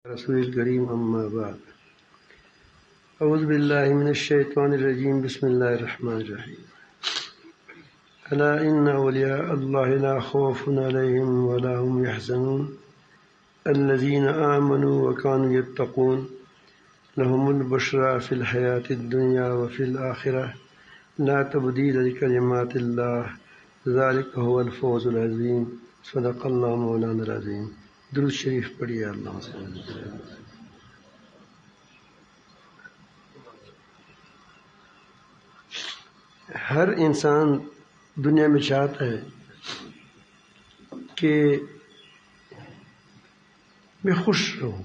رسول الكريم أما بعد أعوذ بالله من الشيطان الرجيم بسم الله الرحمن الرحيم ألا إن أولياء الله لا خوف عليهم ولا هم يحزنون الذين آمنوا وكانوا يتقون لهم البشرى في الحياة الدنيا وفي الآخرة لا تبديل لكلمات الله ذلك هو الفوز العظيم صدق الله مولانا العظيم. درود شریف پڑھیے. اللہ ہر انسان دنیا میں چاہتا ہے کہ میں خوش رہوں،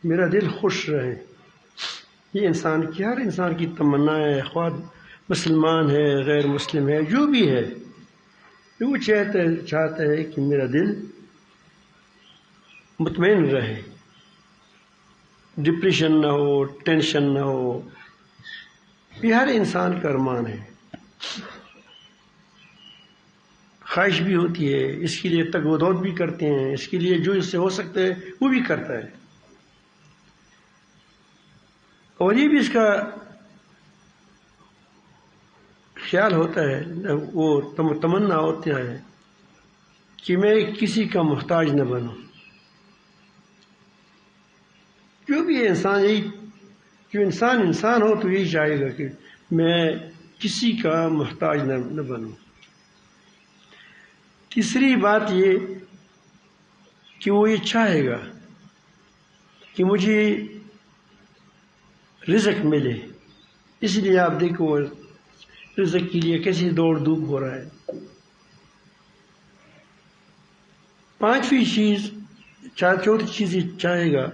میرا دل خوش رہے. یہ ہر انسان کی تمنا ہے، خواہ مسلمان ہے غیر مسلم ہے جو بھی ہے، وہ چاہتا ہے کہ میرا دل مطمئن رہے، ڈپریشن نہ ہو، ٹینشن نہ ہو. یہ ہر انسان کا ارمان ہے، خواہش بھی ہوتی ہے، اس کے لیے تگ و دود بھی کرتے ہیں، اس کے لیے جو اس سے ہو سکتا ہے وہ بھی کرتا ہے. اور یہ بھی اس کا خیال ہوتا ہے، وہ تمنا ہوتا ہے کہ میں کسی کا محتاج نہ بنوں. جو بھی انسان جو انسان ہو تو یہی چاہے گا کہ میں کسی کا محتاج نہ بنوں. تیسری بات یہ کہ وہ یہ چاہے گا کہ مجھے رزق ملے. اس لیے آپ دیکھو رزق کے لیے کیسی دوڑ دھوپ ہو رہا ہے. پانچویں چیز چوتھی چیز یہ چاہے گا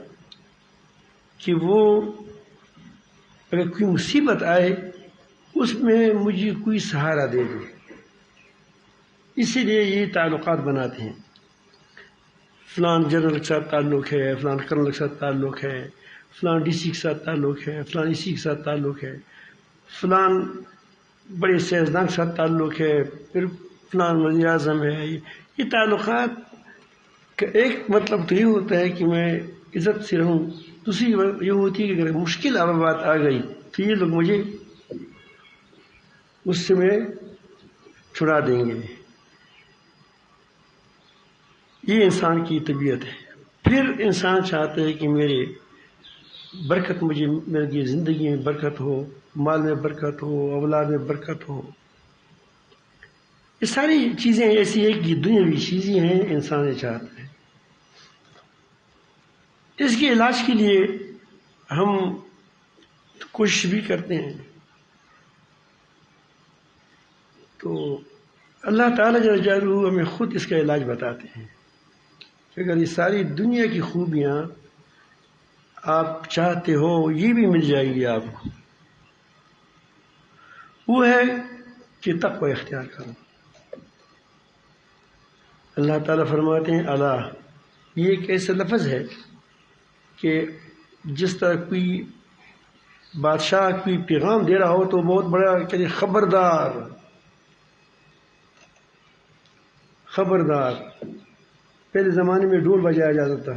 کہ وہ اگر کوئی مصیبت آئے اس میں مجھے کوئی سہارا دے دے. اسی لیے یہ تعلقات بناتے ہیں. فلان جنرل کے ساتھ تعلق ہے، فلان کرنل کے ساتھ تعلق ہے، فلان ڈی سی کے ساتھ تعلق ہے، فلان ای سی کے ساتھ تعلق ہے، فلان بڑے سیاستدان کے ساتھ تعلق ہے، پھر فلان وزیر اعظم ہے. یہ تعلقات کا ایک مطلب تو یہ ہوتا ہے کہ میں عزت سے رہوں. دوسری یہ ہوتی ہے کہ اگر مشکل بات آ گئی تو یہ لوگ مجھے اس سے میں چھڑا دیں گے. یہ انسان کی طبیعت ہے. پھر انسان چاہتا ہے کہ میری زندگی میں برکت ہو، مال میں برکت ہو، اولاد میں برکت ہو. یہ ساری چیزیں ایسی ہیں کہ دنیاوی چیزیں ہیں، انسان یہ چاہتا ہے. اس کے علاج کے لیے ہم کوشش بھی کرتے ہیں. تو اللہ تعالیٰ جل جلالہ ہمیں خود اس کا علاج بتاتے ہیں کہ اگر یہ ساری دنیا کی خوبیاں آپ چاہتے ہو یہ بھی مل جائے گی آپ کو. وہ ہے کہ تقوی اختیار کرو. اللہ تعالیٰ فرماتے ہیں اللہ، یہ ایک ایسا لفظ ہے کہ جس طرح کوئی بادشاہ کوئی پیغام دے رہا ہو تو بہت بڑا کہ خبردار. پہلے زمانے میں ڈھول بجایا جاتا تھا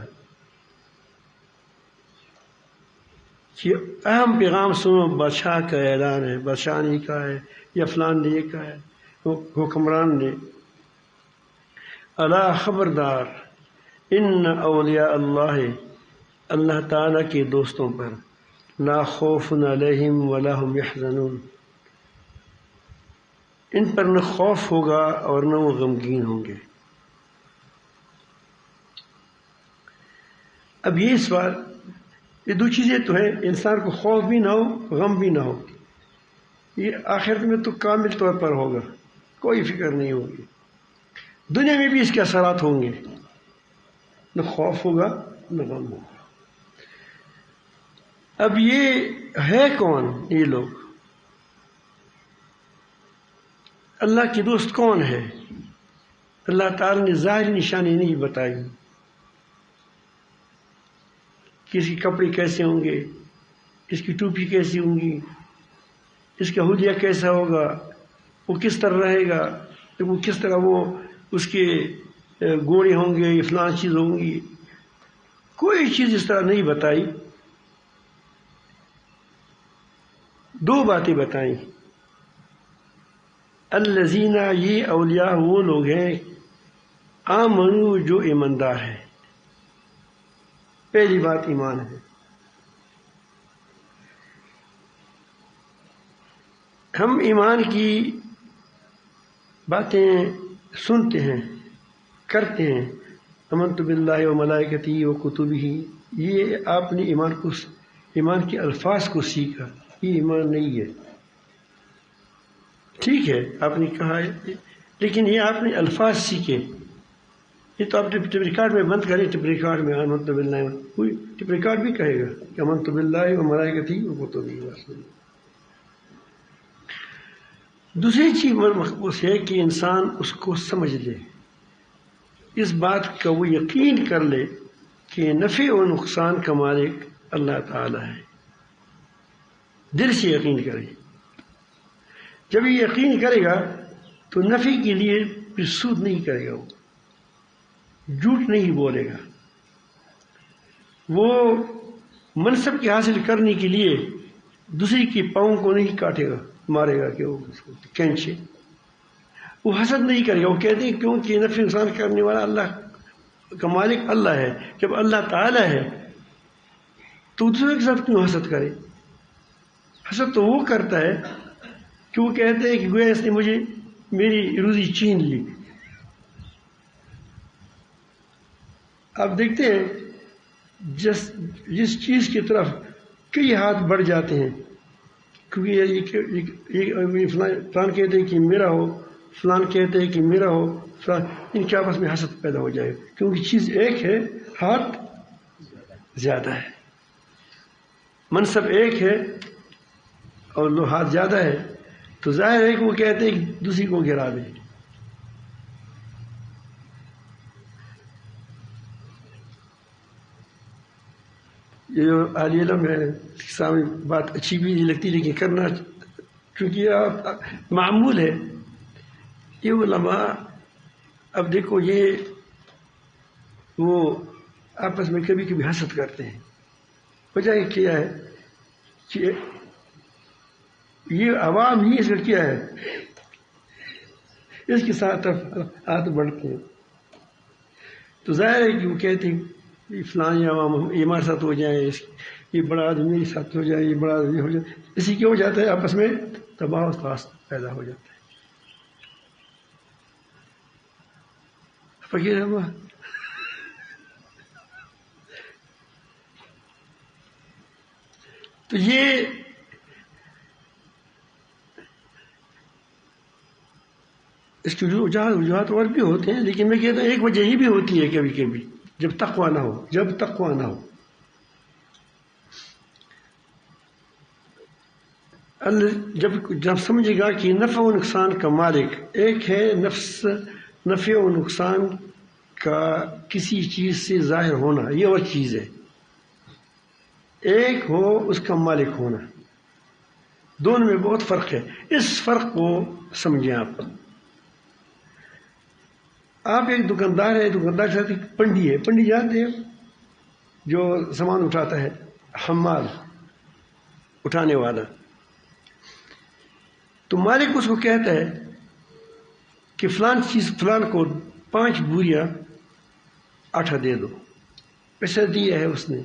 کہ اہم پیغام سنو، بادشاہ کا اعلان ہے، بادشاہ نے کہا ہے یا فلان نے یہ کہا ہے، حکمران نے. الا خبردار، ان اولیاء اللہ تعالیٰ کے دوستوں پر لا خوف علیہم ولا هم يحزنون، ان پر نہ خوف ہوگا اور نہ وہ غمگین ہوں گے. اب یہ سوال، یہ دو چیزیں تو ہیں، انسان کو خوف بھی نہ ہو، غم بھی نہ ہو. یہ آخرت میں تو کامل طور پر ہوگا، کوئی فکر نہیں ہوگی. دنیا میں بھی اس کے اثرات ہوں گے، نہ خوف ہوگا نہ غم ہوگا. اب یہ ہے کون؟ یہ لوگ اللہ کے دوست کون ہے؟ اللہ تعالیٰ نے ظاہری نشانی نہیں بتائی کہ اس کے کپڑے کیسے ہوں گے، اس کی ٹوپی کیسی ہوں گی، اس کا حلیہ کیسا ہوگا، وہ کس طرح رہے گا، وہ کس طرح وہ اس کے گوڑے ہوں گے، فلان چیز ہوں گی. کوئی چیز اس طرح نہیں بتائی. 2 باتیں بتائیں. الذین، یہ اولیاء وہ لوگ ہیں، آمنو، جو ایماندار ہیں. پہلی بات ایمان ہے. ہم ایمان کی باتیں سنتے ہیں، کرتے ہیں. آمنت باللہ و ملائکتہ و کتبہ، یہ آپ نے ایمان کے الفاظ کو سیکھا. یہ ایمان نہیں ہے. ٹھیک ہے آپ نے کہا ہے، لیکن یہ آپ نے الفاظ سیکھے. یہ تو آپ ٹپ ریکارڈ میں بند کریں. ٹپ ریکارڈ میں آمنت باللہ، کوئی ٹپ ریکارڈ بھی کہے گا کہ آمنت باللہ و ملائکتہ و کتبہ. دوسری چیز مقبوس ہے کہ انسان اس کو سمجھ لے، اس بات کا وہ یقین کر لے کہ نفع و نقصان کا مالک اللہ تعالی ہے. دل سے یقین کرے. جب یہ یقین کرے گا تو نفع کے لیے پھر سود نہیں کرے گا، وہ جھوٹ نہیں بولے گا. وہ منصب کے حاصل کرنے کے لیے دوسری کے پاؤں کو نہیں کاٹے گا، مارے گا کہ وہ کینچے. وہ حسد نہیں کرے گا. وہ کہتے ہیں کیونکہ نفع نقصان کرنے والا اللہ کا مالک اللہ ہے. جب اللہ تعالی ہے تو دوسرے کے ساتھ کیوں حسد کرے؟ حسد تو وہ کرتا ہے کہ وہ کہتے ہیں کہ گویا اس نے مجھے میری روزی چھین لی. آپ دیکھتے ہیں جس چیز کی طرف کئی ہاتھ بڑھ جاتے ہیں، کیونکہ فلان کہتے ہیں کہ میرا ہو، فلان کہتے ہیں کہ میرا ہو، فلان، ان کے آپس میں حسد پیدا ہو جائے. کیونکہ چیز ایک ہے، ہاتھ زیادہ ہے. منصب ایک ہے اور لو ہاتھ زیادہ ہے، تو ظاہر ہے کہ وہ کہتے ہیں کہ دوسری کو گرا دیں. یہ جو عالی علم ہے، سامنے بات اچھی بھی نہیں لگتی، لیکن کرنا چونکہ معمول ہے. یہ علماء، اب دیکھو، یہ وہ آپس میں کبھی کبھی حسد کرتے ہیں. وجہ کیا ہے کہ یہ عوام ہی اس کا کیا ہے، اس کے ساتھ ہاتھ بڑھتے ہیں. تو ظاہر ہے کہ وہ کہتے ہیں فلان عوام یہ ہمارے ساتھ ہو جائے، یہ بڑا آدمی میرے ساتھ ہو جائے، یہ بڑا آدمی ہو جائے. اسی کیا ہو جاتا ہے، آپس میں تباہ و فساد پیدا ہو جاتا ہے. فقیر ہوا تو یہ اس کی وجوہات اور بھی ہوتے ہیں، لیکن میں کہتا ہوں ایک وجہ یہ بھی ہوتی ہے کبھی کبھی، جب تقویٰ نہ ہو. جب سمجھے گا کہ نفع و نقصان کا مالک ایک ہے، نفع و نقصان کا کسی چیز سے ظاہر ہونا یہ اور چیز ہے. ایک ہو اس کا مالک ہونا، دونوں میں بہت فرق ہے. اس فرق کو سمجھیں. آپ ایک دکاندار ہے، دکاندار کے ساتھ ایک پنڈی ہے. پنڈی جانتے ہیں جو سامان اٹھاتا ہے، حمال، اٹھانے والا. تو مالک اس کو کہتا ہے کہ فلان چیز فلان کو 5 بوریاں آٹا دے دو. پیسہ دیا ہے اس نے.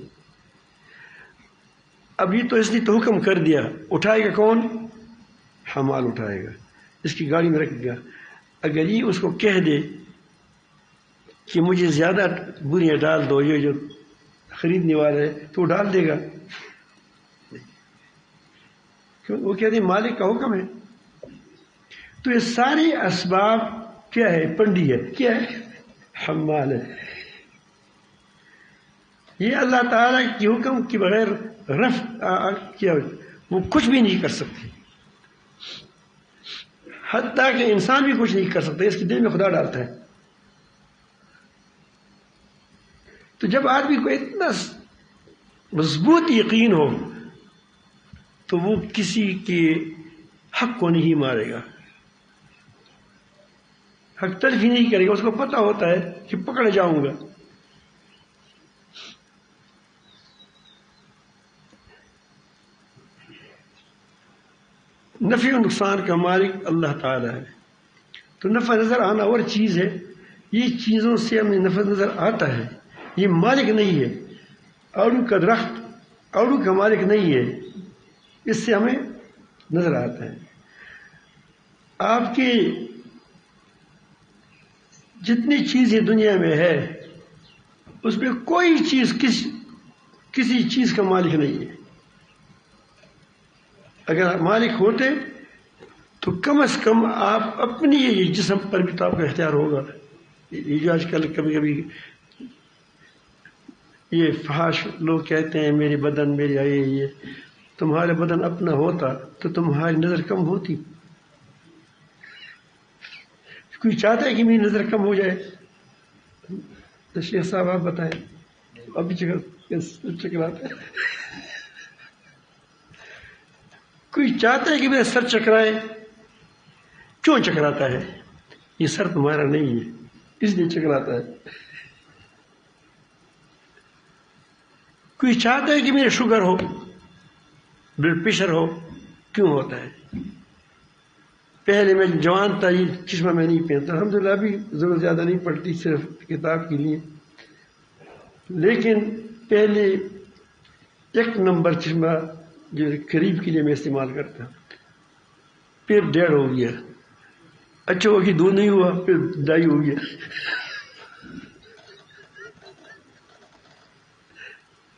اب یہ تو اس نے تو حکم کر دیا، اٹھائے گا کون؟ حمال اٹھائے گا، اس کی گاڑی میں رکھے گا. اگر یہ اس کو کہہ دے کہ مجھے زیادہ بوریاں ڈال دو، یہ جو خریدنے والا ہے، تو وہ ڈال دے گا. کیوں؟ وہ کہتے ہیں مالک کا حکم ہے. تو یہ سارے اسباب کیا ہے؟ پنڈی ہے. کیا ہے؟ حمال ہے. یہ اللہ تعالیٰ کے حکم کے بغیر کیا وہ کچھ بھی نہیں کر سکتے. حتیٰ کہ انسان بھی کچھ نہیں کر سکتا، اس کے دل میں خدا ڈالتا ہے. تو جب آدمی کو اتنا مضبوط یقین ہو تو وہ کسی کے حق کو نہیں مارے گا، حق تلفی نہیں کرے گا. اس کو پتہ ہوتا ہے کہ پکڑ جاؤں گا. نفع و نقصان کا مالک اللہ تعالیٰ ہے. تو نفع نظر آنا اور چیز ہے، یہ چیزوں سے ہمیں نفع نظر آتا ہے، یہ مالک نہیں ہے. آڑو کا درخت آڑو کا مالک نہیں ہے، اس سے ہمیں نظر آتا ہے. آپ کی جتنی چیزیں دنیا میں ہے اس میں کوئی چیز کسی چیز کا مالک نہیں ہے. اگر مالک ہوتے تو کم از کم آپ اپنی یہ جسم پر بھی تو آپ کا اختیار ہوگا. یہ جو آج کل کبھی کبھی یہ فحش لوگ کہتے ہیں میری بدن میری آئے، یہ تمہارے بدن اپنا ہوتا تو تمہاری نظر کم ہوتی. کوئی چاہتا ہے کہ میری نظر کم ہو جائے؟ تو شیخ صاحب آپ بتائیں. ابھی چکراتا ہے، کوئی چاہتا ہے کہ میرا سر چکرائے؟ کیوں چکراتا ہے؟ یہ سر تمہارا نہیں ہے اس لیے چکراتا ہے. کوئی چاہتا ہے کہ میرے شوگر ہو بلڈ پریشر ہو؟ کیوں ہوتا ہے؟ پہلے میں جوان تھا یہ چشمہ میں نہیں پہنتا، الحمدللہ ابھی ضرورت زیادہ نہیں پڑتی صرف کتاب کے لیے، لیکن پہلے 1 نمبر چشمہ جو قریب کے لیے میں استعمال کرتا، پھر 1.5 ہو گیا، اچھا ہو کہ 2 نہیں ہوا، پھر 2.5 ہو گیا.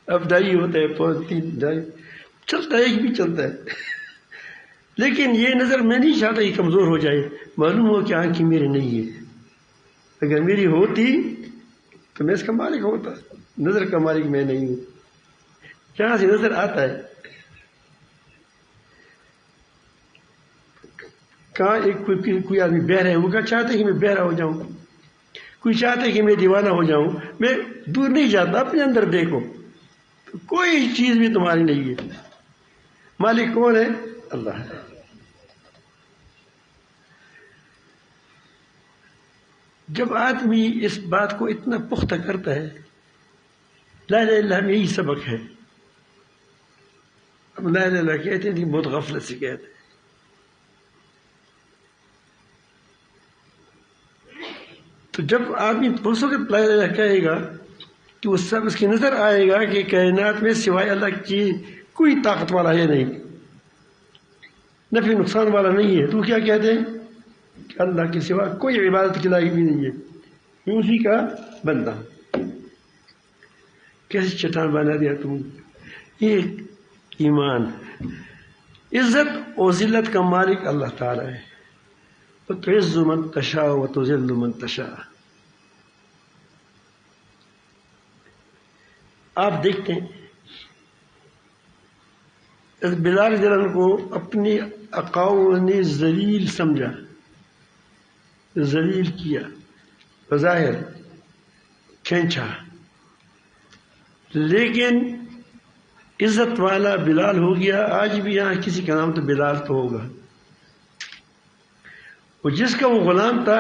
اب 2.5 ہوتا ہے، 3 2.5 چلتا ہے، ایک بھی چلتا ہے. لیکن یہ نظر میں نہیں چاہتا کہ کمزور ہو جائے. معلوم ہو کہ آنکھیں میری نہیں ہے، اگر میری ہوتی تو میں اس کا مالک ہوتا. نظر کا مالک میں نہیں ہوں. کہاں سے نظر آتا ہے؟ کہاں کوئی آدمی بہرا ہے، وہ کیا چاہتا ہے کہ میں بہرا ہو جاؤں؟ کوئی چاہتا ہے کہ میں دیوانہ ہو جاؤں؟ میں دور نہیں جاتا، اپنے اندر دیکھو. کوئی چیز بھی تمہاری نہیں ہے. مالک کون ہے؟ اللہ ہے. جب آدمی اس بات کو اتنا پختہ کرتا ہے، لا الہ الا اللہ میں یہی سبق ہے. اب لا الہ الا اللہ کہتے ہیں بہت غفلت سے کہتے ہیں. تو جب آدمی اس وقت لا الہ الا اللہ کہے گا کہ وہ سب اس کی نظر آئے گا کہ کائنات میں سوائے اللہ کی کوئی طاقت والا ہے نہیں، نفع نقصان والا نہیں ہے. تو کیا کہتے ہیں؟ کہ اللہ کے سوا کوئی عبادت کے لائق بھی نہیں ہے، میں اسی کا بندہ ہوں. کیسی چٹان بنا دیا تم. یہ ایمان. عزت و ذلت کا مالک اللہ تعالیٰ ہے. وتعز من تشاء وتذل من تشاء. آپ دیکھتے ہیں بلال رضی اللہ عنہ کو اپنی اقاؤں نے ذلیل سمجھا، ذلیل کیا، بظاہر کھینچا، لیکن عزت والا بلال ہو گیا. آج بھی یہاں کسی کا نام تو بلال تو ہوگا. اور جس کا وہ غلام تھا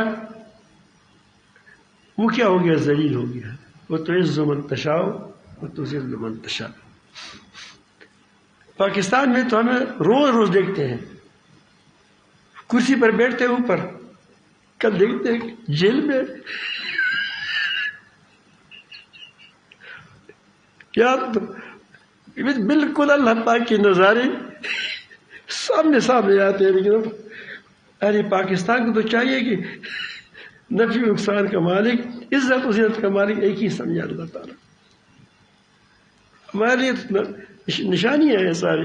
وہ کیا ہو گیا؟ ذلیل ہو گیا. وتعز من تشاء وتذل من تشاء. پاکستان میں تو ہمیں روز روز دیکھتے ہیں کرسی پر بیٹھتے اوپر، کل دیکھتے ہیں جیل میں. یار بالکل اللہ پاک کے نظارے سامنے آتے ہیں. لیکن ارے پاکستان کو تو چاہیے کہ نفع و نقصان کا مالک، عزت و ذلت کا مالک ایک ہی سمجھا اللہ تعالیٰ. ہمارے لیے نشانیاں ہیں سارے.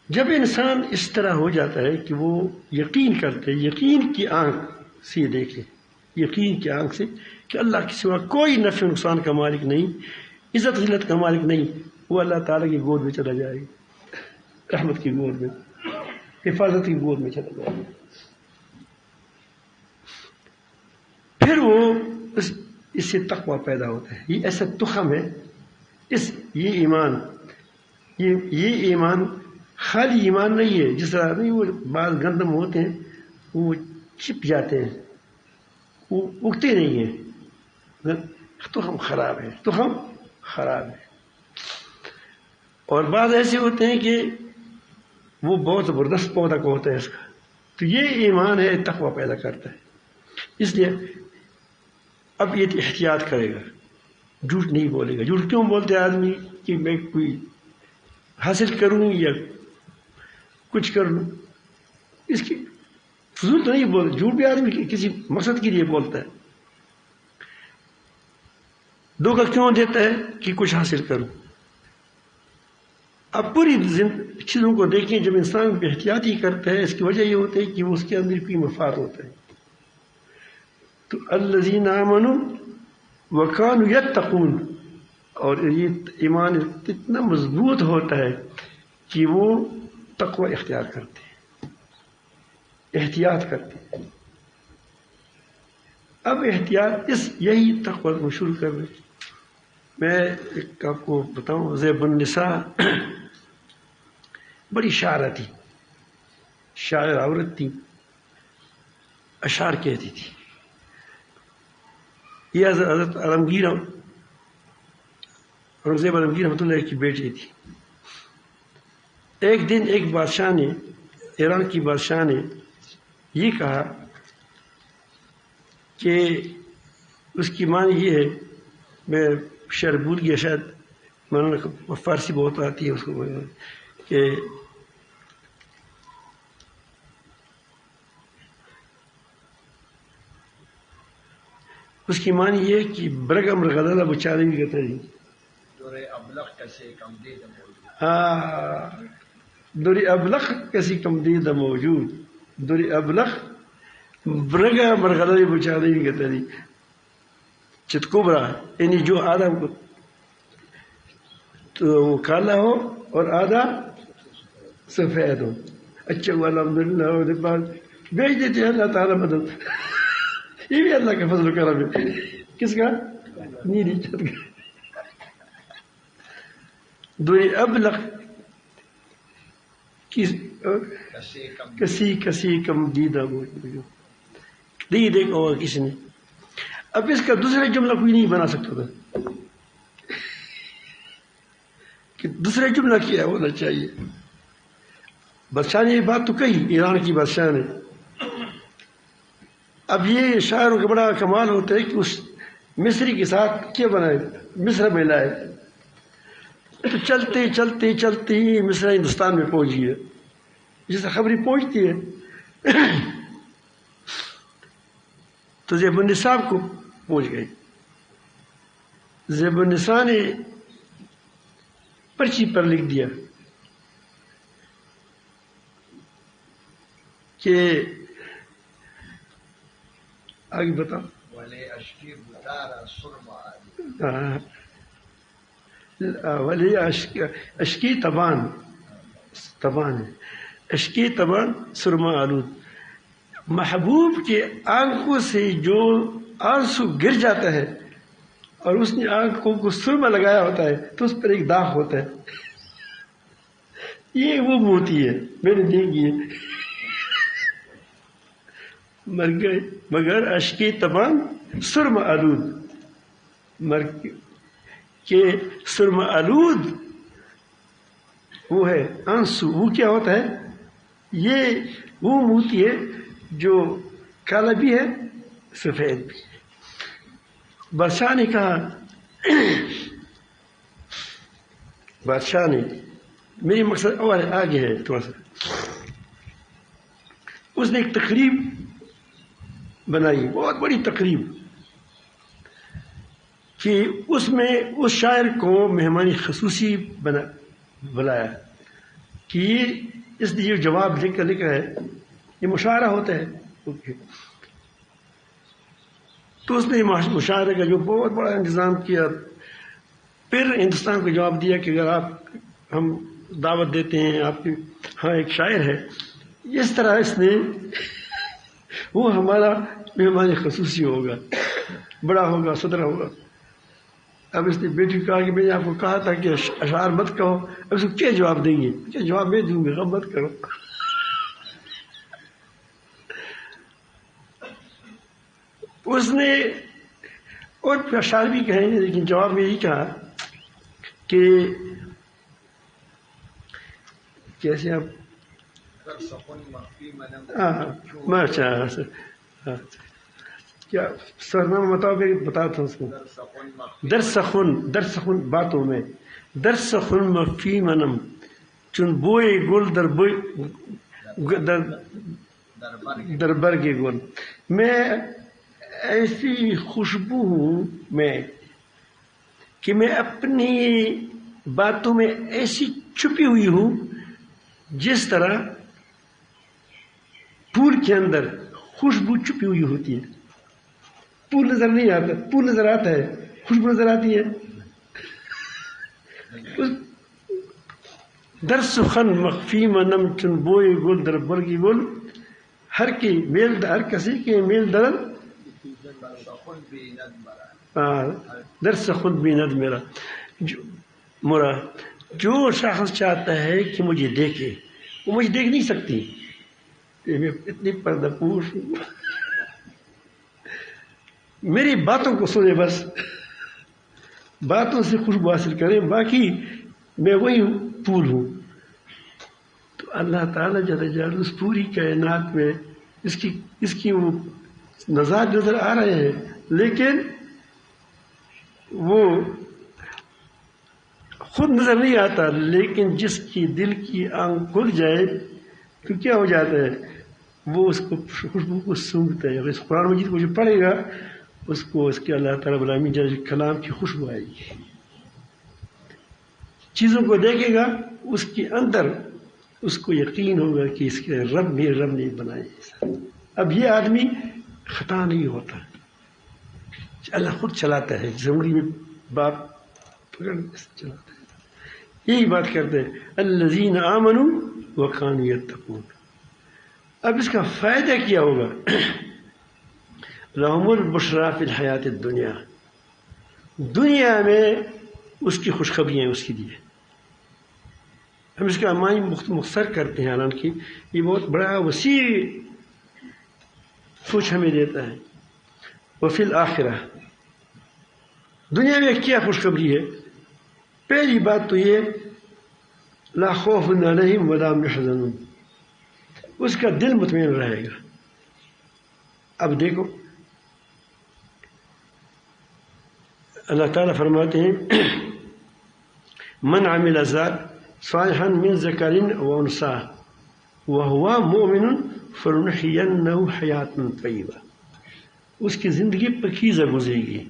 جب انسان اس طرح ہو جاتا ہے کہ وہ یقین کرتے، یقین کی آنکھ سے دیکھے، یقین کی آنکھ سے کہ اللہ کے سوا کوئی نفع و نقصان کا مالک نہیں، عزت و ذلت کا مالک نہیں، وہ اللہ تعالیٰ کی گود میں چلا جائے گا، رحمت کی گود میں، حفاظت کی گود میں چلا جائے گا. پھر وہ اس سے تقویٰ پیدا ہوتا ہے. یہ ایسا تخم ہے، یہ ایمان خالی ایمان نہیں ہے. جس طرح نہیں وہ بعض گندم ہوتے ہیں وہ چپ جاتے ہیں، وہ اگتے نہیں ہیں، تخم خراب ہے، تخم خراب ہے. اور بعض ایسے ہوتے ہیں کہ وہ بہت زبردست پودا کو ہوتا ہے اس کا. تو یہ ایمان ہے، تقوی پیدا کرتا ہے. اس لیے اب یہ احتیاط کرے گا، جھوٹ نہیں بولے گا. جھوٹ کیوں بولتے ہیں آدمی کہ میں کوئی حاصل کروں یا کچھ کر لوں، اس کی فضول تو نہیں بولتے. جھوٹ بھی آدمی کسی مقصد کے لیے بولتا ہے. دھوکہ کیوں دیتا ہے کہ کچھ حاصل کروں. اب پوری چیزوں کو دیکھیں، جب انسان بے احتیاطی کرتا ہے اس کی وجہ یہ ہوتی ہے کہ اس کے اندر کوئی مفاد ہوتا ہے. تو الذین آمنوا وکانوا یتقون، اور یہ ایمان اتنا مضبوط ہوتا ہے کہ وہ تقوی اختیار کرتے ہیں، احتیاط کرتے ہیں. اب احتیاط یہی تقوی کو شروع کر رہے. میں ایک آپ کو بتاؤں، زیب النساء بڑی شاعرہ تھی، شاعر عورت تھی، اشعار کہتی تھی. یہ حضرت عالمگیر اورنگزیب عالمگیر رحمۃ اللہ کی بیٹی تھی. ایک دن ایک بادشاہ نے، ایران کی بادشاہ نے یہ کہا کہ اس کی معنی یہ ہے، میں شعر بھول گیا، شاید مولانا فارسی بہت آتی ہے اس کو، کہ اس کی معنی یہ کہ برگ امر غزالہ بچانے بھی کہتا ہے. دوری ابلخ کسی کم دید موجود، دوری ابلخ برگ امر غزالہ بچانے بھی کہتا ہے. چتکبرا یعنی جو آدھا تو کالا ہو اور آدھا سفید ہو. اچھا وہ الحمد للہ بیچ دیتے ہیں، اللہ تعالیٰ مدد. یہ بھی اللہ کا فضل و کرم ہے. کس کا؟ نیلی چھت کا. دوری ابلغ کسی کم دیدہ نہیں دیکھا ہوگا کسی نے. اب اس کا دوسرا جملہ کوئی نہیں بنا سکتا تھا کہ دوسرا جملہ کیا ہونا چاہیے. بادشاہ نے یہ بات تو کہی، ایران کی بادشاہ نے. اب یہ شاعروں کا بڑا کمال ہوتا ہے کہ اس مصری کے ساتھ کیا بنائے، مصر میں لائے. تو چلتے چلتے چلتے ہی مصر ہندوستان میں پہنچ گیا، جیسے خبریں پہنچتی ہے. تو زیب النساء کو پہنچ گئی. زیب النساء نے پرچی پر لکھ دیا کہ آگے بتا، ولی اشکی تبان ہے، اشکی تبان سرما آلود. محبوب کے آنکھوں سے جو آنسو گر جاتا ہے اور اس نے آنکھوں کو سرما لگایا ہوتا ہے تو اس پر ایک داغ ہوتا ہے. یہ وہ موتی ہے، میں نے دیکھی ہے. مر گئے مگر اشکی تبان سرما آلود، مر کے سرما آلود وہ ہے آنسو. وہ کیا ہوتا ہے؟ یہ وہ موتی ہے جو کالا بھی ہے سفید بھی. بادشاہ نے کہا، بادشاہ نے، میری مقصد اور آگے ہے تھوڑا سا. اس نے ایک تقریب بنائی، بہت بڑی تقریب، کہ اس میں اس شاعر کو مہمانی خصوصی بلایا کہ اس نے یہ جواب لکھ کر لکھا ہے. یہ مشاعرہ ہوتا ہے. تو اس نے مشاعرے کا جو بہت بڑا انتظام کیا. پھر ہندوستان کو جواب دیا کہ اگر آپ، ہم دعوت دیتے ہیں آپ کے ہاں ایک شاعر ہے، اس طرح اس نے وہ ہمارا مہمان خصوصی ہوگا، بڑا ہوگا، صدر ہوگا. اب اس نے بیٹی کو کہا کہ میں نے آپ کو کہا تھا کہ اشعار مت کہو. اب اس کو کیا جواب دیں گے؟ کیا جواب میں دوں گا، غم مت کرو. اس نے اور اشعار بھی کہیں گے، لیکن جواب میں یہی کہا کہ کیسے آپ اچھا کیا سرنامہ بتاؤ کہ بتاتا ہوں اس کو. درسخن باتوں میں، درسخن مفی منم چون بوئے گل در برگ گل. میں ایسی خوشبو ہوں میں کہ میں اپنی باتوں میں ایسی چھپی ہوئی ہوں جس طرح پھول کے اندر خوشبو چھپی ہوئی ہوتی ہے. پھول نظر نہیں آتا، پھول نظر آتا ہے، خوشبو نظر آتی ہے. در سخن مخفی منم چون بوئے گل در برگی گل ہر کسی کے میل درد در سخن بیند میرا مرا. جو شخص چاہتا ہے کہ مجھے دیکھے وہ مجھے دیکھ نہیں سکتی. میں اتنی پردہ پوش ہوں. میری باتوں کو سنے، بس باتوں سے خوشبو حاصل کریں، باقی میں وہی پھول ہوں. تو اللہ تعالیٰ جل جلالہ اس پوری کائنات میں اس کی وہ نظارے نظر آ رہے ہیں، لیکن وہ خود نظر نہیں آتا. لیکن جس کی دل کی آنکھ کھل جائے تو کیا ہو جاتا ہے، وہ اس کو خوشبو کو سونگھتا ہے. اس قرآن مجید کو جو پڑھے گا اس کو اس کے اللہ تعالیٰ العالمین جل کلام کی خوشبو آئے گی. چیزوں کو دیکھے گا اس کے اندر اس کو یقین ہوگا کہ اس کے رب نے بنائے. اب یہ آدمی خطا نہیں ہوتا، اللہ خود چلاتا ہے. زمری میں باپ پکڑ چلاتا ہے. یہی بات کرتے ہیں الذین آمنوا وکانوا یتقون. اب اس کا فائدہ کیا ہوگا؟ لہم البشریٰ فی الحیات الدنیا، دنیا میں اس کی خوشخبریاں ہیں اس کے لیے. ہم اس کا معنی مختصر کرتے ہیں، حالانکہ یہ بہت بڑا وسیع سوچ ہمیں دیتا ہے. وفی الآخرہ، دنیا میں کیا خوشخبری ہے؟ پہلی بات تو یہ لا خوف علیہم ولا هم یحزنون، اس کا دل مطمئن رہے گا. اب دیکھو اللہ تعالیٰ فرماتے ہیں من عمل صالحا من ذکر و انثی وهو مؤمن فلنحینہ حیاۃ طیبہ. اس کی زندگی پکیزہ گزرے گی.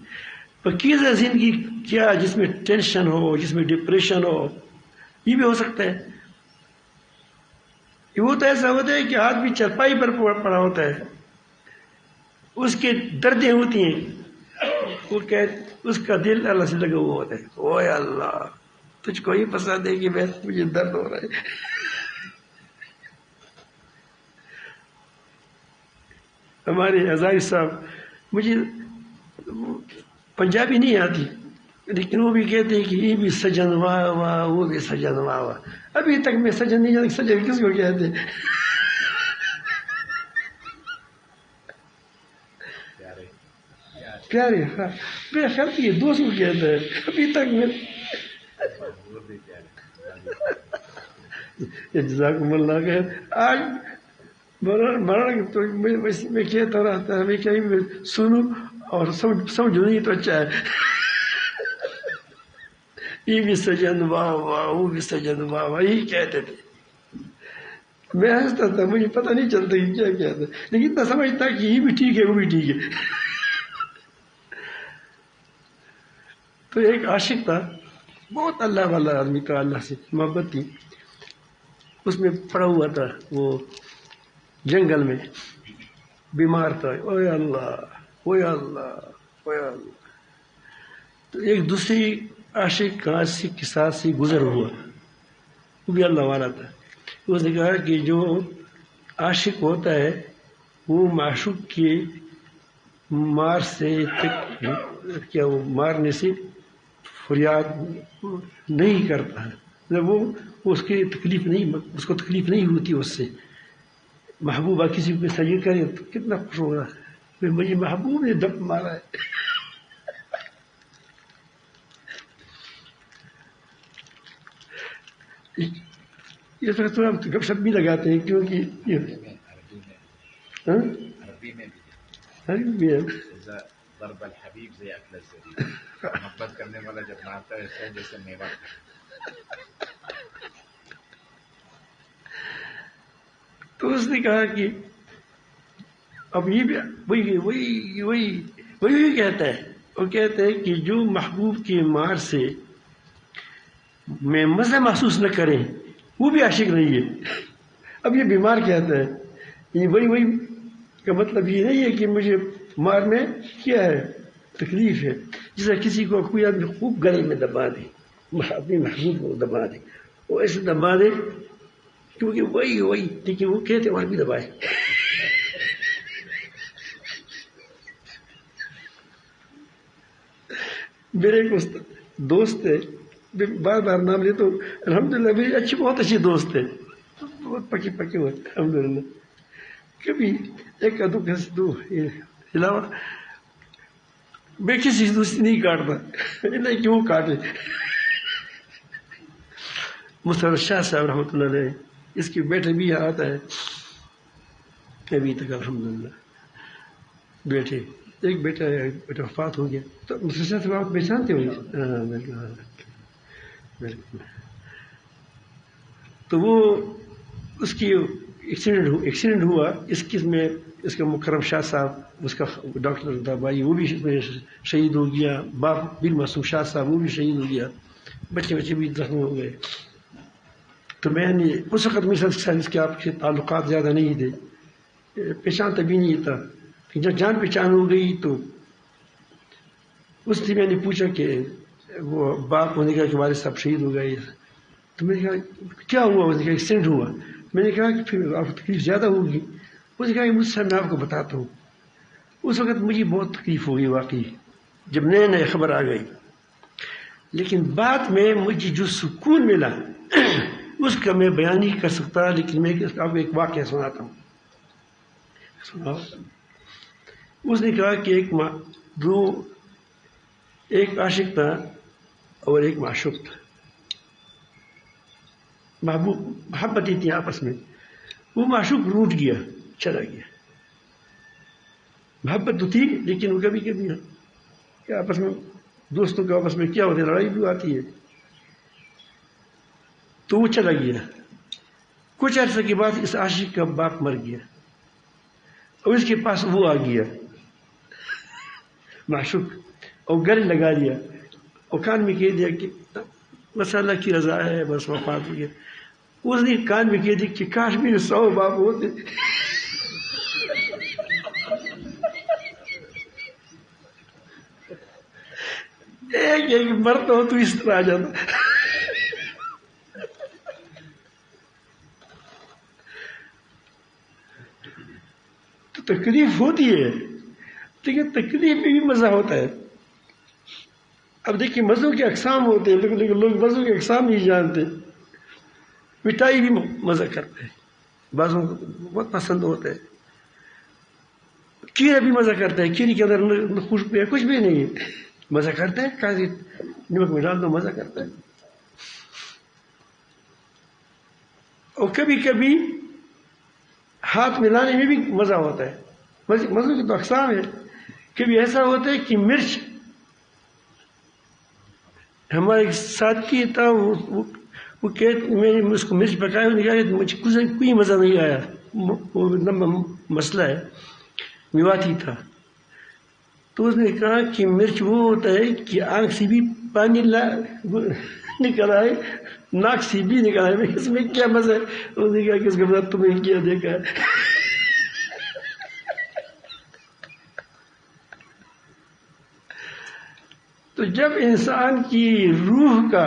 پکیزہ زندگی کیا؟ جس میں ٹینشن ہو، جس میں ڈپریشن ہو، یہ بھی ہو سکتا ہے. وہ تو ایسا ہوتا ہے کہ آدمی چرپائی پر پڑا ہوتا ہے، اس کے دردیں ہوتی ہیں، وہ اس کا دل اللہ سے لگا ہوا ہوتا ہے. اوہ اللہ تجھ کو ہی پسند ہے کہ مجھے درد ہو رہا ہے. ہمارے ہزاری صاحب، مجھے پنجابی نہیں آتی لیکن وہ بھی کہتے ہیں کہ یہ بھی سجن واہ واہ، وہ بھی سجن واہ واہ. ابھی تک میں سجن نہیں جانتا سجن کس کو کہتے ہیں. پیارے، ہاں میرے خیال یہ دوست کو کہتا ہے. ابھی تک میں جزاکم اللہ خیر. آج میں کہتا رہتا ہے، میں کہیں سنوں اور سمجھو نہیں تو اچھا ہے. یہ بھی سجن واہ واہ، وہ بھی سجن واہ واہ، یہی کہتے تھے. میں ہنستا تھا، مجھے پتہ نہیں چلتا کہ کیا کہتا ہے، لیکن اتنا سمجھتا کہ یہ بھی ٹھیک ہے وہ بھی ٹھیک ہے. تو ایک عاشق تھا، بہت اللہ والا آدمی تھا، اللہ سے محبت تھی. اس میں پڑا ہوا تھا وہ جنگل میں، بیمار تھا. اوے اللہ اوے اللہ اوے اللہ. تو ایک دوسری عاشق کے ساتھ سے گزر ہوا، وہ بھی اللہ والا تھا. اس نے کہا کہ جو عاشق ہوتا ہے وہ معشوق کے مارنے سے فریاد نہیں کرتا ہے. وہ اس کی تکلیف نہیں، اس کو تکلیف نہیں ہوتی اس سے. محبوبہ کسی کو سجدہ کرے تو کتنا خوش ہوگا، مجھے محبوب نے دب مارا ہے. اس وقت تھوڑا گپ شپ بھی لگاتے ہیں کیونکہ عربی میں بھی ضرب الحبیب سے اکل ضریب، محبت کرنے والا جب مارتا ہے ایسا جیسے میوہ کھاتا۔ تو اس نے کہا کہ اب یہ بھی وہی کہتا ہے، وہ کہتا ہے کہ جو محبوب کی مار سے میں مزہ محسوس نہ کریں وہ بھی عاشق نہیں ہے۔ اب یہ بیمار کہتا ہے، یہ وہی کا مطلب یہ نہیں ہے کہ مجھے مار میں کیا ہے تکلیف ہے، جیسا کسی کو کوئی آدمی خوب گلے میں دبا دے، اپنی محبوب کو دبا دے، وہ ایسے دبا دے کیونکہ وہی لیکن وہ کہتے وہاں بھی دبائے۔ میرے ایک دوست ہے، بار بار نام لے تو الحمدللہ میری بہت اچھی دوست ہے، بہت پکے ہوئے الحمدللہ، کبھی ایک دو علاوہ میں کسی دوستی نہیں کاٹتا، نہیں کہ وہ کاٹے۔ مصطفی شاہ صاحب رحمۃ اللہ علیہ، اس کے بیٹے بھی یہاں آتا ہے ابھی تک الحمدللہ، بیٹے ایک بیٹا وفات ہو گیا، تو مصطفی شاہ صاحب آپ پہچانتے ہو؟ بالکل۔ تو وہ اس کی ایکسیڈنٹ ہوا، اس کا مکرم شاہ صاحب، اس کا ڈاکٹر تھا بھائی، وہ بھی شہید ہو گیا، باپ بن معصوم شاہ صاحب وہ بھی شہید ہو گیا، بچے بھی زخمی ہو گئے۔ تو میں نے اس وقت میرے ساتھ اس کے آپ کے تعلقات زیادہ نہیں تھے، پہچانتا بھی نہیں تھا، جب جان پہچان ہو گئی تو اس سے میں نے پوچھا کہ وہ باپ ہونے کا کہ والد صاحب شہید ہو گئے، تو میں نے کہا کیا ہوا؟ اس نے کہا ایکسیڈنٹ ہوا۔ میں نے کہا کہ پھر آپ کو تکلیف زیادہ ہوگی؟ اس نے کہا کہ مجھ سے میں آپ کو بتاتا ہوں۔ اس وقت مجھے بہت تکلیف ہو گئی واقعی، جب نئے خبر آ گئی، لیکن بعد میں مجھے جو سکون ملا اس کا میں بیان نہیں کر سکتا، لیکن میں آپ کو ایک واقعہ سناتا ہوں۔ اس نے کہا کہ ایک عاشق تھا اور ایک معشوق تھا، محبت تھی آپس میں، وہ معشوق روٹ گیا، چلا گیا، محبت تو تھی لیکن وہ کبھی کہ آپس میں دوستوں کے آپس میں کیا ہوتا ہے، لڑائی بھی آتی ہے، تو وہ چلا گیا۔ کچھ عرصے کے بعد اس عاشق کا باپ مر گیا اور اس کے پاس وہ آ گیا معشوق، اور گلے لگا لیا اور کان میں کہہ دیا کہ بس اللہ کی رضا ہے، بس وفات ہو گیا۔ اس نے کان میں کہہ دیا کہ کاش میرے 100 باپ ہوتے، ایک مرتا ہو تو اس طرح آ جاتا۔ تو تکلیف ہوتی ہے لیکن تکلیف میں بھی مزہ ہوتا ہے۔ اب دیکھیے مزوں کے اقسام ہوتے ہیں، لیکن لوگ مزوں کے اقسام نہیں جانتے۔ مٹھائی بھی مزہ کرتے ہیں، بعضوں کو بہت پسند ہوتا ہے، کیڑا بھی مزہ کرتا ہے، کیڑے کے اندر نہ خوشبو ہے کچھ بھی نہیں ہے، مزہ کرتا ہے، کاغذ نمک میں ڈال دو مزہ کرتا ہے۔ اور کبھی کبھی ہاتھ ملانے میں بھی مزہ ہوتا ہے، مزوں کی تو اقسام ہے۔ کبھی ایسا ہوتا ہے کہ مرچ، ہمارے ساتھی تھا وہ میں نے اس کو مرچ پکایا، انہوں نے کہا مجھے کوئی مزہ نہیں آیا، وہ مسئلہ ہے، میواتی تھا۔ تو اس نے کہا کہ مرچ وہ ہوتا ہے کہ آنکھ سے بھی پانی نکل آئے، ناک سے بھی نکل آئے، اس میں کیا مزہ ہے؟ انہوں نے کہا کہ اس کا مزہ تمہیں کیا دیکھا ہے۔ تو جب انسان کی روح کا،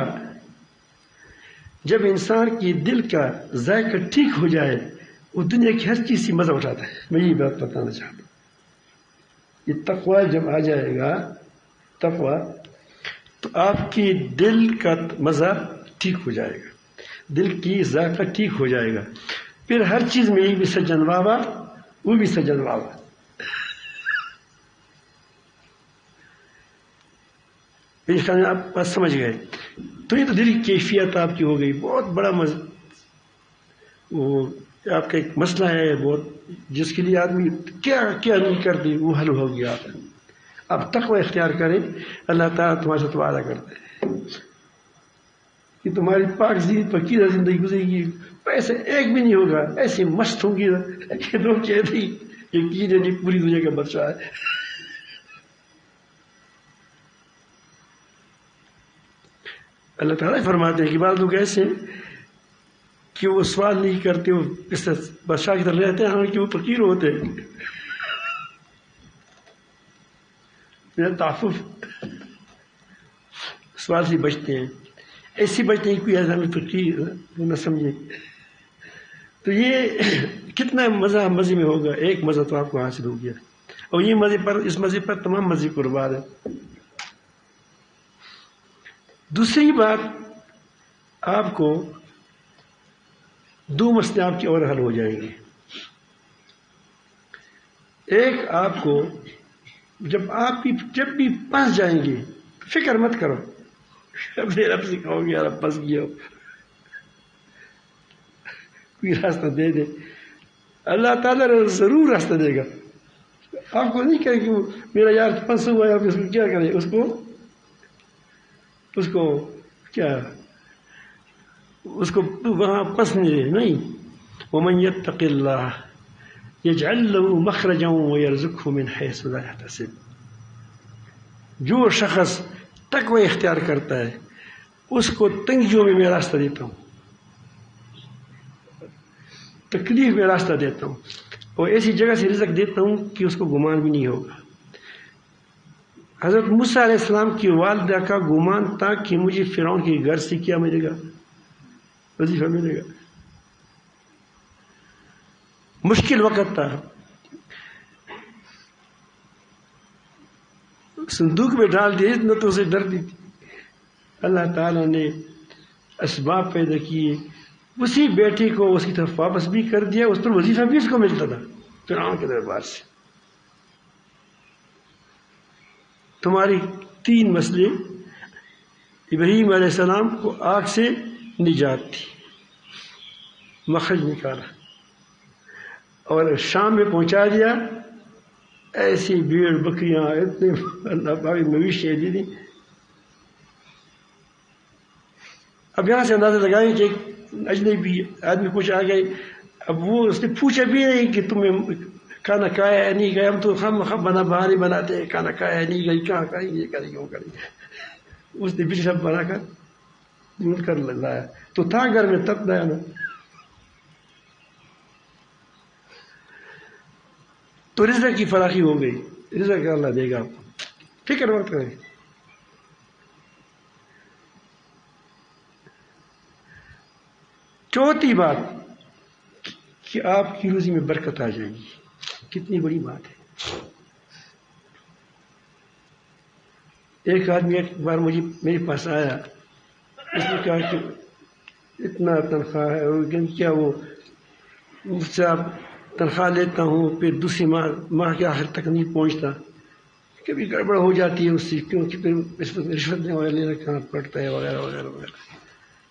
جب انسان کی دل کا ذائقہ ٹھیک ہو جائے، وہ دنیا کی ہر چیز سے مزہ اٹھاتا ہے۔ میں یہ بات بتانا چاہتا ہوں، یہ تقویٰ جب آ جائے گا، تقویٰ، تو آپ کی دل کا مزہ ٹھیک ہو جائے گا، دل کی ذائقہ ٹھیک ہو جائے گا، پھر ہر چیز میں یہ بھی سجن بابا وہ بھی سجن بابا۔ میرے خیال میں آپ بات سمجھ گئے۔ تو یہ تو دل کی کیفیت آپ کی ہو گئی، بہت بڑا وہ آپ کا ایک مسئلہ ہے بہت جس کے لیے آدمی کیا کیا نہیں کرتی وہ حل ہو گیا. اب تقوی اختیار کریں, اللہ تعالیٰ تمہارے ساتھ وعدہ کرتا ہے کہ تمہاری پاک پکیزہ زندگی گزرے گی, پیسے ایک بھی نہیں ہوگا, ایسی مست ہوں گی کہ لوگ کہتے ہیں کہ پوری دنیا کا بادشاہ ہے. اللہ تعالیٰ فرماتے ہیں کہ بعض لوگ ایسے ہیں کہ وہ سوال نہیں کرتے, وہ اس بادشاہ کی طرح رہتے ہیں حالانکہ وہ فقیر ہوتے ہیں. تعفف سوال سے بچتے ہیں, ایسی بچتے ہیں کوئی ایسا ہمیں فقیر نہ سمجھے. تو یہ کتنا مزہ مزے میں ہوگا, ایک مزہ تو آپ کو حاصل ہو گیا, اور یہ مزے پر اس مزے پر تمام مزے قربان ہے. دوسری بات, آپ کو دو مسئلے آپ کے اور حل ہو جائیں گے. ایک, آپ کو جب بھی پھنس جائیں گے فکر مت کرو, اپنے رب سے کہو گے یار اب پھنس گیا, کوئی راستہ دے دے, اللہ تعالیٰ ضرور راستہ دے گا. آپ کو نہیں کہے کہ میرا یار پھنس ہوا ہے, آپ اس کو کیا کریں, اس کو کیا اس کو وہاں پھنسنے نہیں. ومن يتق اللہ يجعل له مخرجا ويرزقه من حيث لا يحتسب. جو شخص تقوی اختیار کرتا ہے اس کو تنگیوں میں میں راستہ دیتا ہوں, تکلیف میں راستہ دیتا ہوں, اور ایسی جگہ سے رزق دیتا ہوں کہ اس کو گمان بھی نہیں ہوگا. حضرت موسیٰ علیہ السلام کی والدہ کا گمان تھا کہ مجھے فرعون کے گھر سے کیا ملے گا, وظیفہ ملے گا. مشکل وقت تھا, صندوق میں ڈال دیے اتنا تو اسے ڈرتی تھی. اللہ تعالیٰ نے اسباب پیدا کیے, اسی بیٹے کو اس کی طرف واپس بھی کر دیا, اس پر وظیفہ بھی اس کو ملتا تھا فرعون کے دربار سے. تمہاری تین مسئلے, ابراہیم علیہ السلام کو آگ سے نجات تھی, مخرج نکالا, اور شام میں پہنچا دیا. ایسی بھیڑ بکریاں اتنے اللہ پاک مویشیاں دی تھی. اب یہاں سے اندازہ لگائیں کہ ایک اجنبی آدمی کچھ آ گئے, اب وہ اس نے پوچھا بھی نہیں کہ تمہیں کھانا کھایا ہے نہیں کھایا, ہم تو خم بہانے بناتے ہیں, کھانا کھایا ہے نہیں گئی, کہاں کھائیں یہ کریں گے وہ کریں گے. اس نے بھی سب بنا کر لایا تو تھا گھر میں, تب لایا نا. تو رزق کی فراخی ہو گئی, رزق اللہ دے گا آپ کو, فکر مت کریں. چوتھی بات کہ آپ کی روزی میں برکت آ جائے گی. کتنی بڑی بات ہے. ایک آدمی ایک بار میرے پاس آیا, اس نے کہا کہ اتنا تنخواہ ہے, اور کیا وہ مجھ سے آپ تنخواہ لیتا ہوں پھر دوسری ماہ کے آخر تک نہیں پہنچتا, کبھی گڑبڑ ہو جاتی ہے اس سے, کیونکہ پھر رشوت لینا کھانا پڑتا ہے وغیرہ وغیرہ وغیرہ.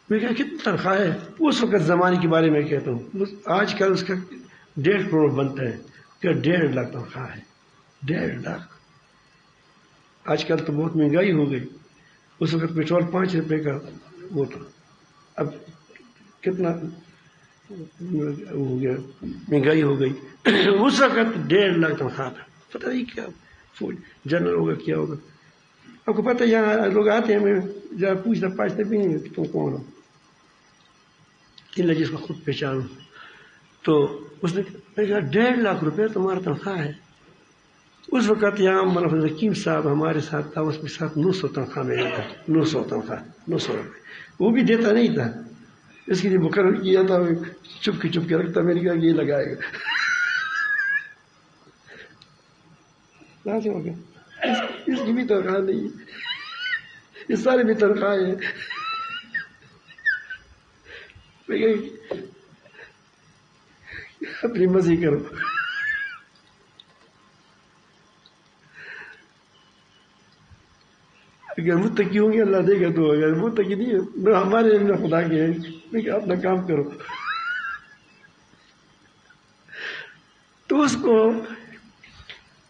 میں کہا کتنی تنخواہ ہے؟ اس وقت زمانے کے بارے میں کہتا ہوں, آج کل اس کا 1.5 کروڑ بنتا ہے, کیا 1.5 لاکھ تنخواہ ہے. 1.5 لاکھ. آج کل تو بہت مہنگائی ہو گئی, اس وقت پیٹرول 5 روپے کا وہ تھا, اب کتنا ہو گیا, مہنگائی ہو گئی. اس وقت 1.5 لاکھ تنخواہ تھا. پتہ نہیں کیا جنرل ہوگا کیا ہوگا. آپ کو پتہ یہاں لوگ آتے ہیں, میں ذرا پوچھتا پاچھتا بھی نہیں کہ تم کون ہو, جس کو خود پہچانو. تو اس نے کہا 1.5 لاکھ روپے تمہارا تنخواہ ہے. اس وقت یہاں مولانا حکیم صاحب ہمارے ساتھ تھا, اس کے ساتھ 900 تنخواہ میں تھا. 900 تنخواہ, 900 روپے. وہ بھی دیتا نہیں تھا, اس کے لیے مقرر کیا تھا, چپ کے رکھتا. میں نے کہا یہ لگائے گا. اس کی بھی تنخواہ نہیں ہے, اس سارے بھی تنخواہ ہے. اپنی مزے کرو. اگر متقی ہوں گے اللہ دے گا, تو اگر متقی نہیں ہے, ہمارے خدا کے ہیں, لیکن اپنا کام کرو. اس کو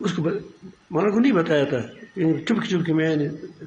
اس کو مولانا کو نہیں بتایا تھا، چپ کے میں نے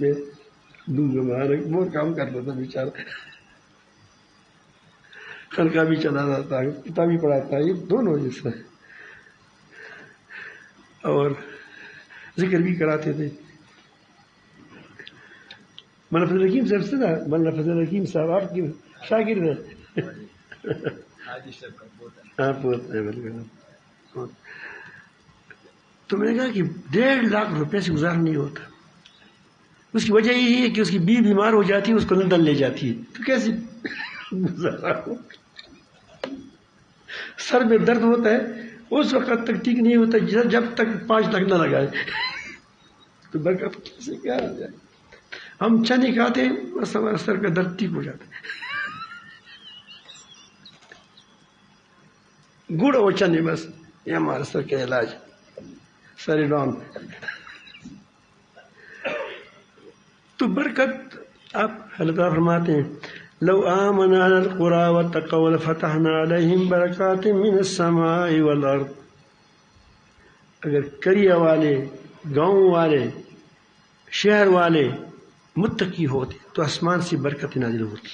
میں دوں گا. بہت کام کرتا تھا بیچارہ، خانقاہ بھی چلاتا تھا، کتاب بھی پڑھاتا، یہ دونوں جیسا، اور ذکر بھی کراتے تھے. مولانا فضل الحکیم صاحب سے تھا، مولانا فضل الحکیم صاحب آپ کی شاگرد ہیں. ہاں پوت ہے، بالکل. تو میں نے کہا کہ 1.5 لاکھ روپے سے گزارا نہیں ہوتا. اس کی وجہ یہی ہے کہ اس کی بیوی بیمار ہو جاتی ہے، اس کو لندن لے جاتی ہے، تو کیسے گزارا ہو؟ سر میں درد ہوتا ہے اس وقت تک ٹھیک نہیں ہوتا جب تک 5 لاکھ نہ لگائے. تو برکت کیسے کیا آ جائے؟ ہم چنے کھاتے ہیں بس ہمارا سر کا درد ٹھیک ہو جاتا ہے. گڑ اور چنے بس یہ ہمارا سر کا علاج، سر ڈان. تو برکت آپ اللہ تعالیٰ فرماتے ہیں لو آمن اہل القری واتقوا لفتحنا علیہم برکات من السماء والارض. اگر قریہ والے، گاؤں والے، شہر والے متقی ہوتے تو آسمان سے برکت نازل ہوتی.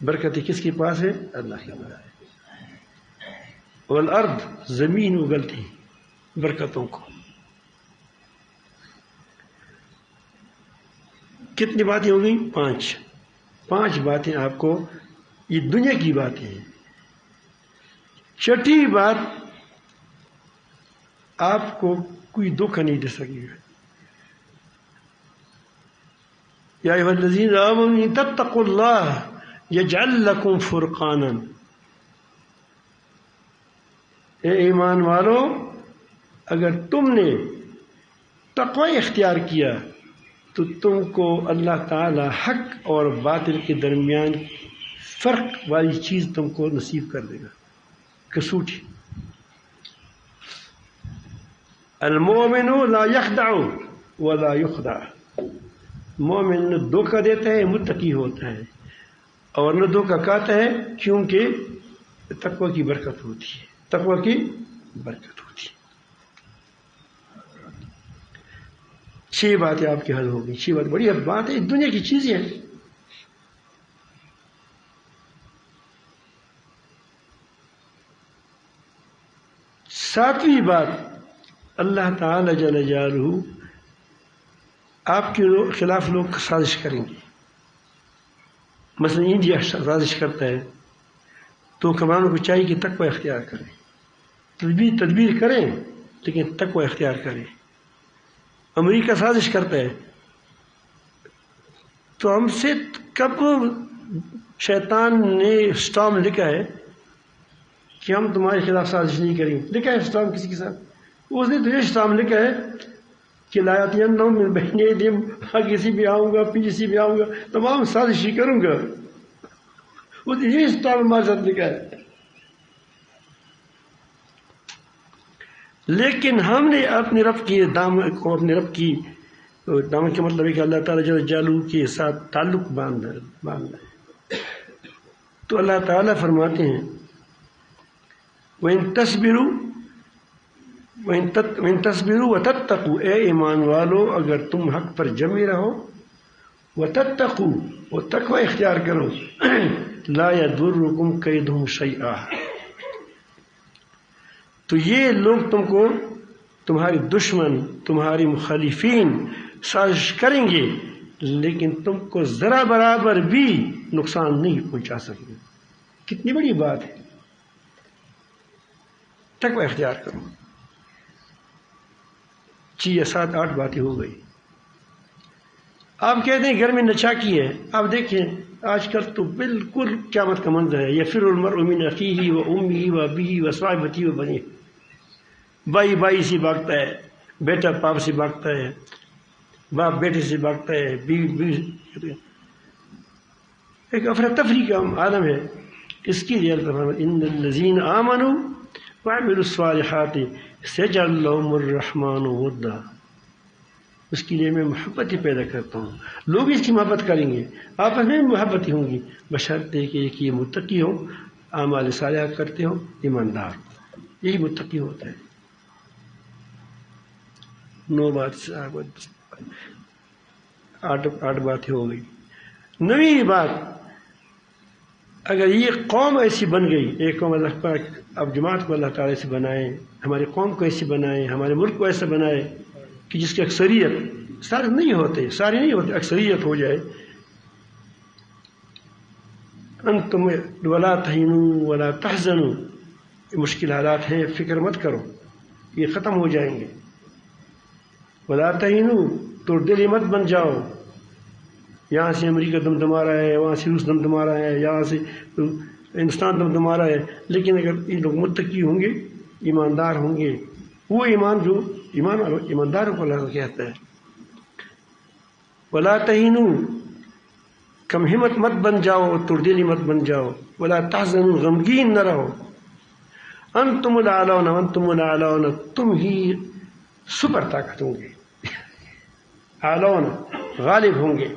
برکت کس کے پاس ہے؟ اللہ کے پاس. والارض زمین اگلتی برکتوں کو. کتنی باتیں ہو گئی؟ 5 باتیں آپ کو، یہ دنیا کی باتیں ہیں. 6ٹھی بات آپ کو کوئی دھوکہ نہیں دے سکے گا. یا ایھا الذین آمنوا ان تتقوا اللہ یجعل لکم فرقانا. اے ایمان والو، اگر تم نے تقوی اختیار کیا تو تم کو اللہ تعالی حق اور باطل کے درمیان فرق والی چیز تم کو نصیب کر دے گا. کسوٹی. المؤمن لا یخدع ولا یخدع. مومن نہ دھوکہ دیتا ہے، متقی ہوتا ہے، اور نہ دھوکہ کھاتا ہے، کیونکہ تقوی کی برکت ہوتی ہے. تقوی کی برکت ہوتی ہے. 6 باتیں آپ کی حل ہو گئی. 6 بات بڑی بات ہے، دنیا کی چیزیں ہیں. ساتویں بات، اللہ تعالی جل جلالہ آپ کے خلاف لوگ سازش کریں گے. مثلا انڈیا سازش کرتا ہے تو حکمرانوں کو چاہیے کہ تقوی اختیار کریں، تدبیر کریں لیکن تقوی اختیار کریں. امریکہ سازش کرتا ہے تو ہم سے کب شیطان نے اسٹام لکھا ہے کہ ہم تمہارے خلاف سازش نہیں کریں گے. لکھا ہے اسٹام کسی کے ساتھ؟ اس نے تو یہ اسٹام لکھا ہے کہ لایاتینہم من بین ایدیہم، آگے سے بھی آؤں گا، پیچھے سے بھی آؤں گا، تمام سازش ہی کروں گا. اس نے یہ اسٹام ہمارے ساتھ لکھا ہے. لیکن ہم نے اپنے رب کی دامن کو، اپنے رب کی دامن کے مطلب ہے کہ اللہ تعالیٰ جل جلالہ کے ساتھ تعلق باندھنا ہے. تو اللہ تعالیٰ فرماتے ہیں وَإِن تَصْبِرُوا وَتَتَّقُوا. اے ایمان والو، اگر تم حق پر جمے رہو، وَتَتَّقُوا، اور تقوی اختیار کرو، لَا يَضُرُّكُمْ كَيْدُهُمْ شَيْئًا. تو یہ لوگ تم کو، تمہارے دشمن، تمہارے مخالفین سازش کریں گے لیکن تم کو ذرا برابر بھی نقصان نہیں پہنچا سکیں. کتنی بڑی بات ہے. تقوی اختیار کرو. 6 یا 7 8 باتیں ہو گئی. آپ کہتے ہیں گھر میں نچاکی ہے. آپ دیکھیں آج کل تو بالکل قیامت کا منظر ہے. یفر المرء من اخیہ و امہ و ابیہ و صاحبتہ و بنیہ. بھائی سے بھاگتا ہے، بیٹا باپ سے بھاگتا ہے، باپ بیٹے سے بھاگتا ہے، بیوی. ایک افراتفری کا عالم ہے. اس کے لیے ان الذین آمنوا وعملوا الصالحات سيجعل لهم الرحمن ودا. اس کے لیے میں محبت ہی پیدا کرتا ہوں. لوگ اس کی محبت کریں گے، آپس میں بھی محبت ہی ہوں گی، بشرطے کہ ایک یہ متقی ہو، اعمال صالحہ کرتے ہو، ایماندار. یہی متقی ہوتا ہے. 9 بات 8 باتیں ہو گئی. 9ویں بات، اگر یہ قوم ایسی بن گئی، ایک قوم اللہ پاک اب جماعت کو اللہ تعالیٰ سے بنائے، ہماری قوم کو ایسی بنائے، ہمارے ملک کو ایسا بنائے کہ جس کی اکثریت، سارے نہیں ہوتے، اکثریت ہو جائے. انتم ولا تہینوا ولا تحزنوا، مشکل حالات ہیں، فکر مت کرو، یہ ختم ہو جائیں گے. ولا تہینوا، تو دلی مت بن جاؤ. یہاں سے امریکہ دمدما رہا ہے، وہاں سے روس دمدما رہا ہے، یہاں سے ہندوستان دمدما رہا ہے، لیکن اگر یہ لوگ متقی ہوں گے، ایماندار ہوں گے، وہ ایمان جو ایمانداروں کو اللہ کہتا ہے. ولا تہینوا، کم ہمت مت بن جاؤ، تردلی مت بن جاؤ. ولا تحزنوا، غمگین نہ رہو. انتم الاعلون وانتم الاعلون، تم ہی سپر طاقت ہوں گے، اعلون غالب ہوں گے.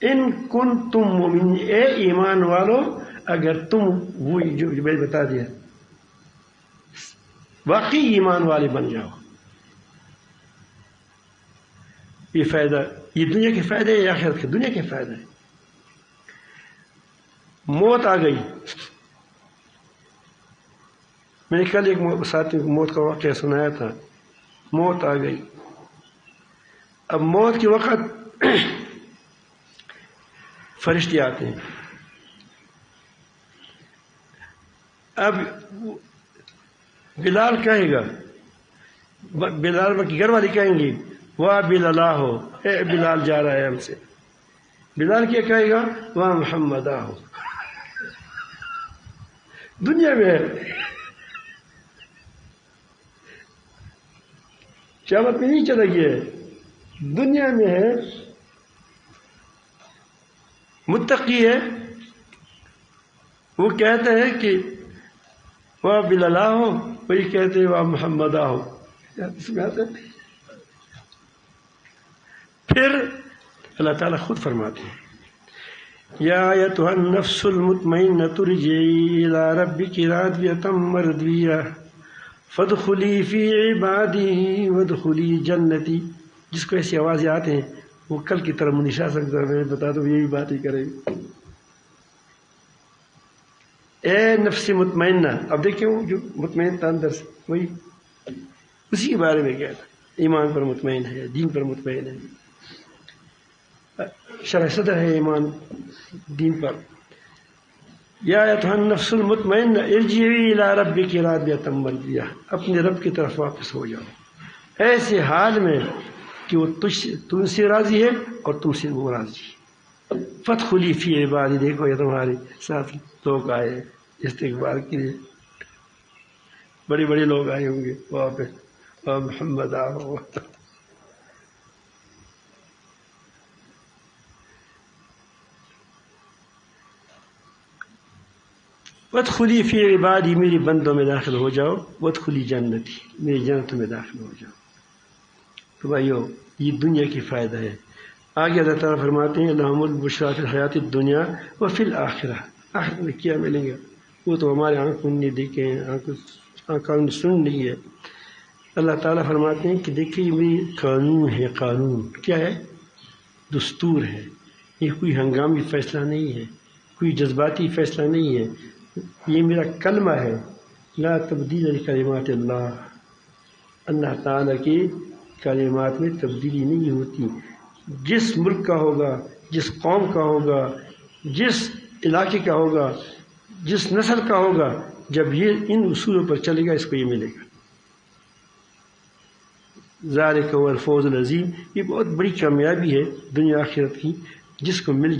ان کنتم مؤمنین، اے ایمان والو اگر تم وہ جو میں نے بتا دیا واقعی ایمان والے بن جاؤ. یہ فائدہ، یہ دنیا کے فائدے ہے یا آخرت کے؟ دنیا کے فائدے ہے. موت آ گئی. میں نے کل ایک ساتھی کو موت کا واقعہ سنایا تھا. موت آ گئی. اب موت کے وقت فرشتے آتے ہیں. اب بلال کہے گا، بلال کی گھر والے کہیں گے واہ بلال ہو، اے بلال جا رہا ہے ہم سے. بلال کیا کہے گا؟ واہ محمد ہو. دنیا میں ہے، قیامت میں نہیں چلا گیا ہے، دنیا میں ہے. متقی ہے، وہ کہتا ہے کہ واہ بلال ہو، وہی کہتے ہیں واہ محمد ہو. پھر اللہ تعالیٰ خود فرماتے ہیں یا ایتھا النفس المطمئنۃ ارجعی الی ربک راضیۃ مرضیہ فادخلی فی عبادی وادخلی جنتی. جس کو ایسی آوازیں آتے ہیں وہ کل کی طرح منشا سکتا ہے، میں بتا دوں یہی بات ہی کرے. اے نفس مطمئنہ، اب دیکھیں وہ جو مطمئن تھا اندر سے، وہی اسی کے بارے میں کیا تھا. ایمان پر مطمئن ہے، دین پر مطمئن ہے، شرح صدر ہے ایمان دین پر. یا ایتھا النفس المطمئنہ ارجعی الی ربک راضیۃ مرضیہ، اپنے رب کی طرف واپس ہو جاؤ ایسے حال میں کہ وہ تم سے راضی ہے اور تم سے وہ راضی ہے. فادخلی فی عبادی، دیکھو یہ تمہارے ساتھ لوگ آئے استغفار کے لیے، بڑے بڑے لوگ آئے ہوں گے وہاں پہ، محمد آؤ. وادخلی فی عبادی، میری بندوں میں داخل ہو جاؤ. وادخلی جنتی، میری جنتوں میں داخل ہو جاؤ. تو بھائیو یہ دنیا کی فائدہ ہے. آگے اللہ تعالیٰ فرماتے ہیں لہم البشریٰ فی الحیاۃ الدنیا وفی الآخرہ، آخرت میں کیا ملیں گا وہ تو ہمارے آنکھوں نے دیکھے ہیں، آنکھوں نے سن لی ہے. اللہ تعالیٰ فرماتے ہیں کہ دیکھیے میری قانون ہے. قانون کیا ہے؟ دستور ہے. یہ کوئی ہنگامی فیصلہ نہیں ہے، کوئی جذباتی فیصلہ نہیں ہے. یہ میرا کلمہ ہے، لا تبدیل لکلمات اللہ. اللہ تعالیٰ کی کلمات میں تبدیلی نہیں ہوتی. جس ملک کا ہوگا، جس قوم کا ہوگا، جس علاقے کا ہوگا، جس نسل کا ہوگا، جب یہ ان اصولوں پر چلے گا اس کو یہ ملے گا. ذالک هو الفوز العظیم، یہ بہت بڑی کامیابی ہے دنیا آخرت کی، جس کو مل